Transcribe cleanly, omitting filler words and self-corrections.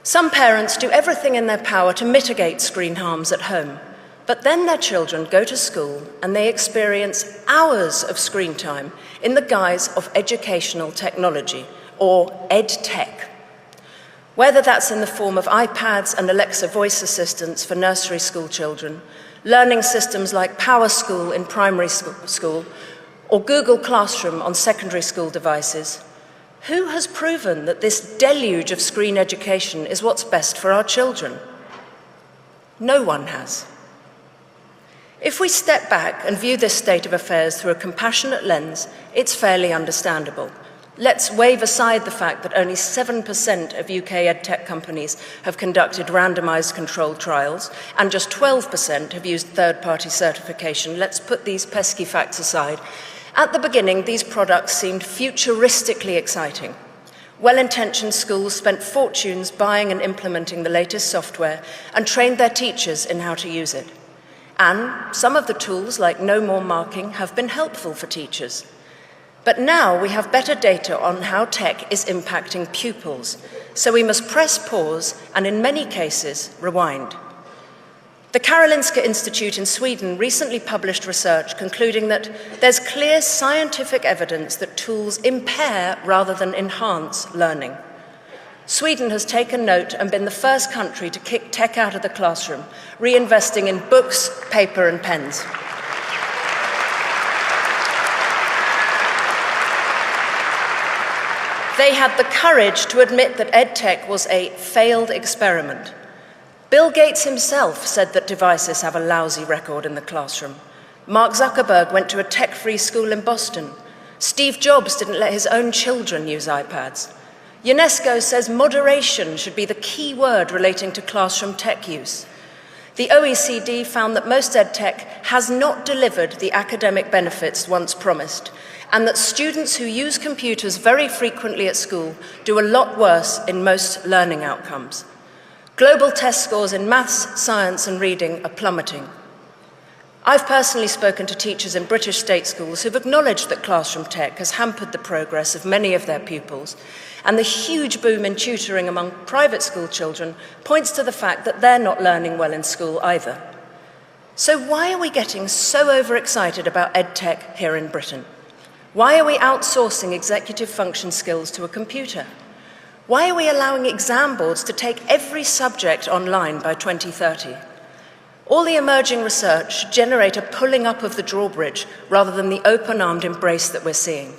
Some parents do everything in their power to mitigate screen harms at home, but then their children go to school and they experience hours of screen time in the guise of educational technology, or EdTech. Whether that's in the form of iPads and Alexa voice assistants for nursery school children, learning systems like PowerSchool in primary school, or Google Classroom on secondary school devices, who has proven that this deluge of screen education is what's best for our children? No one has. If we step back and view this state of affairs through a compassionate lens, it's fairly understandable. Let's wave aside the fact that only 7% of UK edtech companies have conducted randomized controlled trials, and just 12% have used third-party certification. Let's put these pesky facts aside. At the beginning, these products seemed futuristically exciting. Well-intentioned schools spent fortunes buying and implementing the latest software and trained their teachers in how to use it. And some of the tools, like no more marking, have been helpful for teachers. But now we have better data on how tech is impacting pupils, so we must press pause and, in many cases, rewind. The Karolinska Institute in Sweden recently published research concluding that there's clear scientific evidence that tools impair rather than enhance learning. Sweden has taken note and been the first country to kick tech out of the classroom, reinvesting in books, paper, and pens. They had the courage to admit that EdTech was a failed experiment. Bill Gates himself said that devices have a lousy record in the classroom. Mark Zuckerberg went to a tech-free school in Boston. Steve Jobs didn't let his own children use iPads. UNESCO says moderation should be the key word relating to classroom tech use. The OECD found that most EdTech has not delivered the academic benefits once promised, and that students who use computers very frequently at school do a lot worse in most learning outcomes. Global test scores in maths, science, and reading are plummeting. I've personally spoken to teachers in British state schools who've acknowledged that classroom tech has hampered the progress of many of their pupils, and the huge boom in tutoring among private school children points to the fact that they're not learning well in school either. So why are we getting so overexcited about EdTech here in Britain? Why are we outsourcing executive function skills to a computer? Why are we allowing exam boards to take every subject online by 2030? All the emerging research generate a pulling up of the drawbridge rather than the open-armed embrace that we're seeing.